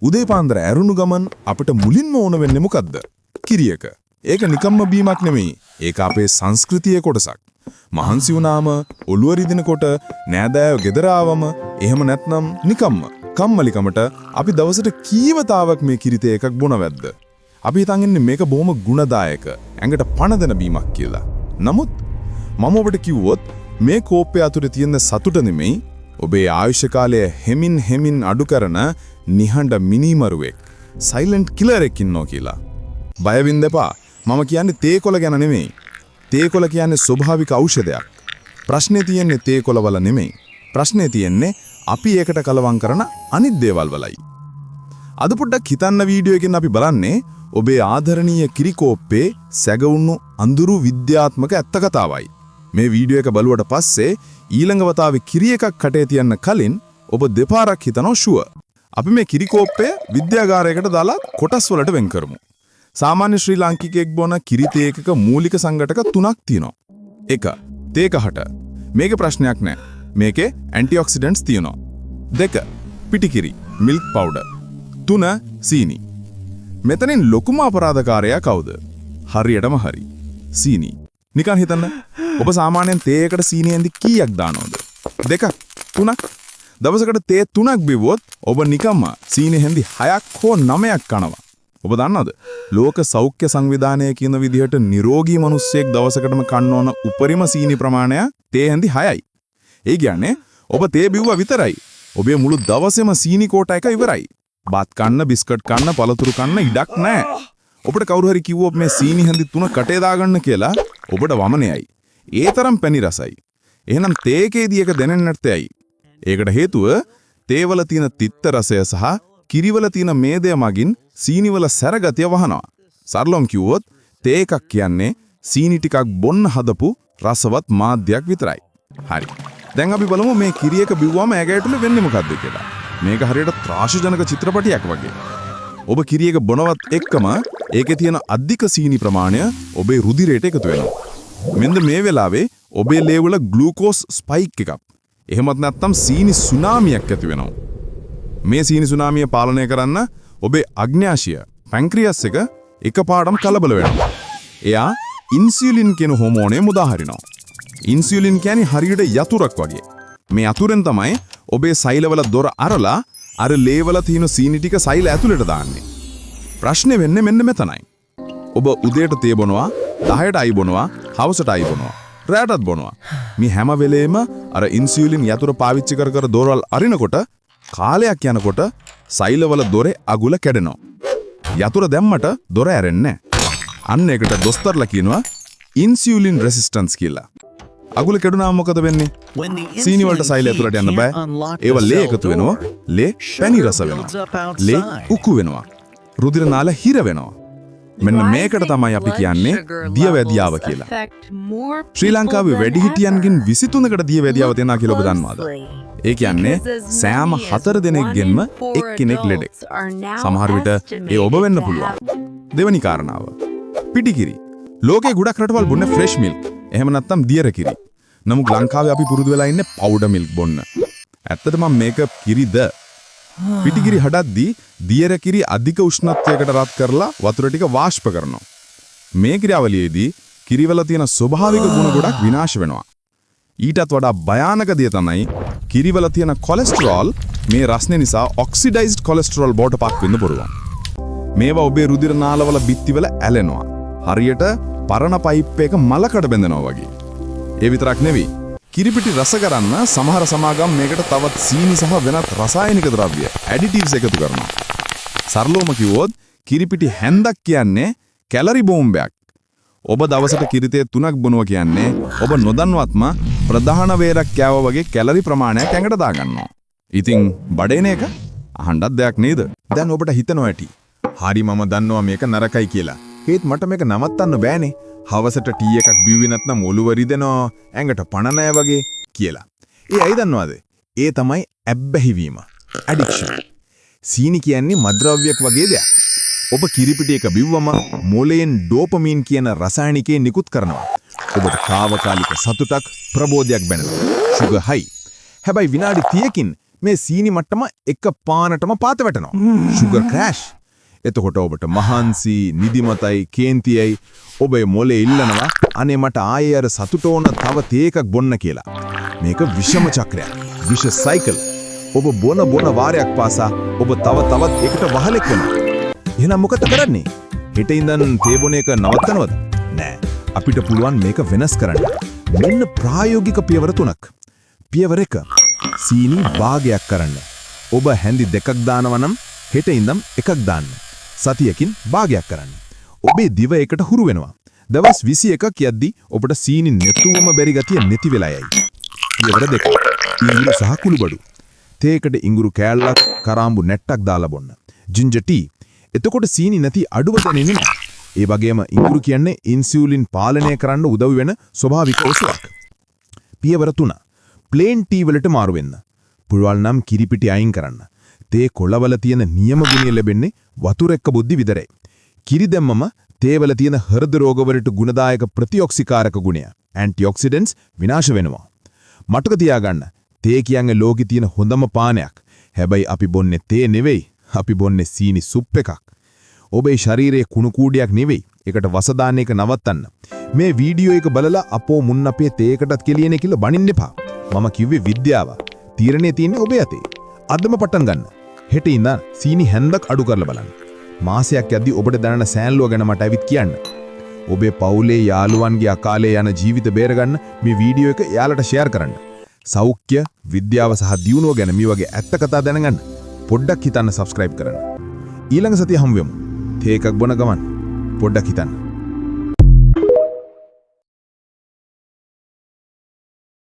උදේ පාන්දර ඇරුණු ගමන් අපිට මුලින්ම ඕන වෙන්නේ මොකද්ද? කිරියක. ඒක නිකම්ම බීමක් නෙමෙයි. ඒක අපේ සංස්කෘතියේ කොටසක්. මහන්සි වුණාම ඔළුව රිදිනකොට නෑදෑයෝ ගෙදර ආවම එහෙම නැත්නම් නිකම්ම කම්මැලිකමට අපි දවසට කීවතාවක් මේ කිරිතේ එකක් බොනවැද්ද? අපි හිතන් ඉන්නේ මේක බොහොම ගුණදායක ඇඟට පණ දෙන බීමක් කියලා. නමුත් මම ඔබට කිව්වොත් මේ කෝප්පය අතුරේ තියෙන සතුට නෙමෙයි ඔබේ ආයුෂ කාලය හෙමින් අඩු කරන නිහඬ මිනිමරුවෙක් සයිලන්ට් කිලර් එකක් ඉන්නවා කියලා. බය වෙන්න එපා. මම කියන්නේ තේකොළ ගැන නෙමෙයි. තේකොළ කියන්නේ ස්වභාවික ඖෂධයක්. ප්‍රශ්නේ තියෙන්නේ තේකොළවල නෙමෙයි. ප්‍රශ්නේ තියෙන්නේ අපි ඒකට කලවම් කරන අනිත් දේවල් වලයි. අද පොඩ්ඩක් හිතන්න වීඩියෝ එකෙන් අපි බලන්නේ ඔබේ ආදරණීය කිරිකෝප්පේ සැගවුණු අඳුරු විද්‍යාත්මක ඇත්ත කතාවයි. මේ වීඩියෝ එක බලුවට පස්සේ ඊළඟ වතාවේ කිරි එකක් කටේ තියන්න කලින් ඔබ දෙපාරක් හිතනවා ෂුවර්. අපි මේ කිරිකෝප්පය විද්‍යාගාරයකට දාලා කොටස් වලට වෙන් කරමු. සාමාන්‍ය ශ්‍රී ලාංකිකයෙක් බොන කිරි තේකක මූලික සංඝටක 3ක් තියෙනවා. 1. තේකහට. මේකේ ප්‍රශ්නයක් නැහැ. මේකේ ඇන්ටිऑක්සිඩන්ට්ස් තියෙනවා. 2. පිටිකිරි මිල්ක් පවුඩර්. 3. සීනි. මෙතනින් ලොකුම අපරාධකාරයා කවුද? හරියටම හරි. සීනි. නිකන් හිතන්න. ඔබ සාමාන්‍යයෙන් තේයකට සීනියෙන්දි කීයක් දානවද? 2ක් 3ක්. දවසකට තේ 3ක් බිව්වොත් ඔබ නිකම්ම සීනියෙන්දි 6ක් හෝ 9ක් කනවා. ඔබ දන්නවද? ලෝක සෞඛ්‍ය සංවිධානය කියන විදිහට නිරෝගී මිනිස්සෙක් දවසකටම කන්න ඕන උපරිම සීනි ප්‍රමාණය තේ හැඳි 6යි. ඒ කියන්නේ ඔබ තේ බිව්වා විතරයි. ඔබේ මුළු දවසේම සීනි කෝටා එක ඉවරයි. බත් කන්න, බිස්කට් කන්න, පළතුරු කන්න ඉඩක් නැහැ. ඔබට කවුරු හරි කිව්වොත් මේ සීනි හැඳි 3 කටේ දාගන්න කියලා ඔබට වමනයයි. ඒ තරම් පැණි රසයි. එහෙනම් තේකේදී එක දැනෙන්නේ නැත්තේයි. ඒකට හේතුව තේවල තියෙන තිත්ත රසය සහ කිරිවල තියෙන මේදය මගින් සීනිවල සැරගතිය වහනවා. සරලවම කිව්වොත් තේ එකක් කියන්නේ සීනි ටිකක් බොන්න හදපු රසවත් මාධ්‍යයක් විතරයි. හරි. දැන් අපි බලමු මේ කිරි එක බිව්වම ඇගයටුල වෙන්නේ මොකද්ද කියලා. මේක හරියට ත්‍රාසජනක චිත්‍රපටයක් වගේ. ඔබ කිරි එක බොනවත් එක්කම ඒකේ තියෙන අධික සීනි ප්‍රමාණය ඔබේ රුධිරයට එකතු වෙනවා. මෙන්න මේ වෙලාවේ ඔබේ ලේ වල ග්ලූකෝස් ස්පයික් එකක්. එහෙමත් නැත්නම් සීනි සුනාමියක් ඇති වෙනවා. මේ සීනි සුනාමිය පාලනය කරන්න ඔබේ අග්න්‍යාශය පැන්ක්‍රියස් එක එකපාරටම කලබල වෙනවා. එයා ඉන්සියුලින් කියන හෝමෝනය මුදා හරිනවා. ඉන්සියුලින් කියන්නේ හරියට යතුරක් වගේ. මේ යතුරෙන් තමයි ඔබේ සෛලවල දොර අරලා අර ලේවල තියෙන සීනි ටික සෛල ඇතුළට දාන්නේ. ප්‍රශ්නේ වෙන්නේ මෙන්න මෙතනයි. ඔබ උදේට තේ බොනවා, 10ට අයි බොනවා, හවසට අයි බොනවා, රාත්‍රියටත් බොනවා. මේ හැම වෙලේම අර ඉන්සියුලින් යතුර පාවිච්චි කර දොරවල් අරිනකොට කාලයක් යනකොට සෛලවල දොරේ අගුල කැඩෙනවා. යතුර දැම්මට දොර ඇරෙන්නේ නැහැ. අන්න ඒකට දොස්තරලා කියනවා ඉන්සියුලින් රෙසිස්ටන්ස් කියලා. අගුල කැඩුනාම මොකද වෙන්නේ? සීනි වලට සෛල ඇතුළට යන්න බෑ. ඒව ලේ එකතු වෙනවා. ලේ පැණි රස වෙනවා. ලේ උකු වෙනවා. රුධිර නාල හිර වෙනවා. මෙන්න මේකට තමයි අපි කියන්නේ දියවැදියාව කියලා. ශ්‍රී ලංකාවේ වැඩිහිටියන්ගෙන් 23කට දියවැදියාව තියෙනවා කියලා ඔබ දන්නවද? ඒ කියන්නේ සෑම 4 දෙනෙක්ගෙන්ම එක්කෙනෙක් ලෙඩෙක්. සමහර විට ඒ ඔබ වෙන්න පුළුවන්. දෙවෙනි කාරණාව. පිටිකිරි. ලෝකේ ගොඩක් රටවල් බොන්නේ ෆ්‍රෙෂ් මිල්ක්. එහෙම නැත්නම් දියර කිරි. නමුත් ලංකාවේ අපි පුරුදු වෙලා ඉන්නේ පවුඩර් මිල්ක් බොන්න. ඇත්තටම මේක කිරිද? පිටිකිරි හදද්දී දියර කිරි අධික උෂ්ණත්වයකට රත් කරලා වතුර ටික වාෂ්ප කරනවා. මේ ක්‍රියාවලියේදී කිරිවල තියෙන ස්වභාවික ගුණ ගොඩක් විනාශ වෙනවා. ඊටත් වඩා භයානක දේ තමයි කිරිවල තියෙන කොලෙස්ටරෝල් මේ රස්නේ නිසා ඔක්සිඩයිස්ඩ් කොලෙස්ටරෝල් බවට පත් වෙන්න පුළුවන්. මේවා ඔබේ රුධිර නාලවල බිත්තිවල ඇලෙනවා. හරියට පරණ පයිප් එක මලකට බැඳෙනවා වගේ. ඒ විතරක් නෙවෙයි. කිරිපිටි රස කරන්න සමහර සමාගම් මේකට තවත් සීනි සහ වෙනත් රසායනික ද්‍රව්‍ය ඇඩිටිව්ස් එකතු කරනවා. සරලවම කිව්වොත් කිරිපිටි හැන්දක් කියන්නේ කැලරි බෝම්බයක්. ඔබ දවසට කිරිතේ 3ක් බොනවා කියන්නේ ඔබ නොදන්වත්ම ප්‍රධාන වේරක් කෑවා වගේ කැලරි ප්‍රමාණයක් ඇඟට දාගන්නවා. ඉතින් බඩේන එක අහන්නත් දෙයක් නේද? දැන් ඔබට හිතනවා ඇති. හරි මම දන්නවා මේක නරකයි කියලා. ඒත් මට මේක නවත්තන්න බෑනේ. හවසට ටී එකක් බිව්වේ නැත්නම් ඔළුව රිදෙනවා, ඇඟට පණ නැහැ වගේ කියලා. ඒ ඇයි දන්නවද? ඒ තමයි ඇබ්බැහි වීම. ඇඩික්ෂන්. සීනි කියන්නේ මත්ද්‍රව්‍යයක් වගේ දෙයක්. ඔබ කිරිපිටි එක බිව්වම මොලයෙන් ඩෝපමින් කියන රසායනිකය නිකුත් කරනවා. ඔබට తాවකාලික සතුටක්, ප්‍රබෝධයක් බැනෙනවා. සුගර් හයි. හැබැයි විනාඩි 30කින් මේ සීනි මට්ටම එක පානටම පාත වැටෙනවා. sugar crash. එතකොට ඔබට මහන්සි, නිදිමතයි, කේන්තියයි ඔබේ මොලේ ඉල්ලනවා අනේ මට ආයේ අර සතුට ඕන තව තේ එකක් බොන්න කියලා. මේක විෂම චක්‍රයක්. විෂ සයිකල්. ඔබ බොන වාරයක් පාසා ඔබ තවත් එකට වහලෙක් වෙනවා. එහෙනම් මොකද කරන්නේ? හෙට ඉඳන් තේ බොන එක නවත්තනවද? නෑ. අපිට පුළුවන් මේක වෙනස් කරන්න. මෙන්න ප්‍රායෝගික පියවර 3ක්. පියවර 1. සීනි භාගයක් කරන්න. ඔබ හැන්දි 2ක් දානවා නම් හෙට ඉඳන් 1ක් දාන්න. සතියකින් භාගයක් කරන්න. ඔබේ දිව එකට හුරු වෙනවා. දවස් 21ක් යද්දී ඔබට සීනි නැතුවම බැරි ගතිය නැති වෙලා යයි. පියවර 2. ඉඟුරු සහ කුළුබඩු. තේකට ඉඟුරු කෑල්ලක් කරාඹු නැට්ටක් දාලා බොන්න. Ginger T. එතකොට සීනි නැති අඩුව දැනෙන්නේ නැහැ. ඒ වගේම ඉඟුරු කියන්නේ ඉන්සියුලින් පාලනය කරන්න උදව් වෙන ස්වභාවික ඖෂධයක්. පියවර 3. ප්ලේන් ටී වලට මාරු වෙන්න. පුළුවන් නම් කිරිපිටි අයින් කරන්න. තේ කොළවල තියෙන නියම ගුණය ලැබෙන්නේ වතුර එක්ක බුද්ධි විතරයි. කිරි දැම්මම තේවල තියෙන හෘද රෝගවලට ගුණදායක ප්‍රතිඔක්සිකාරක ගුණය ඇන්ටිඔක්සිඩන්ට්ස් විනාශ වෙනවා. මතක තියාගන්න තේ කියන්නේ ලෝකේ තියෙන හොඳම පානයක්. හැබැයි අපි බොන්නේ තේ නෙවෙයි. අපි බොන්නේ සීනි සුප් එකක්. ඔබේ ශරීරයේ කුණු කූඩියක් නෙවෙයි. ඒකට වස දාන්න එක නවත්තන්න. මේ වීඩියෝ එක බලලා අපෝ මුන්න අපේ තේකටත් කෙලියනේ කියලා බනින්න එපා. මම කිව්වේ විද්‍යාව. තීරණේ තියෙන්නේ ඔබේ අතේ. අදම පටන් ගන්න. හෙට ඉඳන් සීනි හැන්දක් අඩු කරලා බලන්න. මාසයක් යද්දී ඔබට දැනෙන සෑන්ලුව ගැන මට ඇවිත් කියන්න. ඔබේ පවුලේ යාළුවන්ගේ අකාලේ යන ජීවිත බේරගන්න මේ වීඩියෝ එක යාලට ෂෙයාර් කරන්න. සෞඛ්‍ය, විද්‍යාව සහ දියුණුව ගැන මේ වගේ ඇත්ත කතා දැනගන්න. පොඩ්ඩක් හිතන්න සබ්ස්ක්‍රයිබ් කරන්න. ඊළඟ සතිය හමු වෙමු. තේ එකක් බොන ගමන් පොඩ්ඩක් හිතන්න.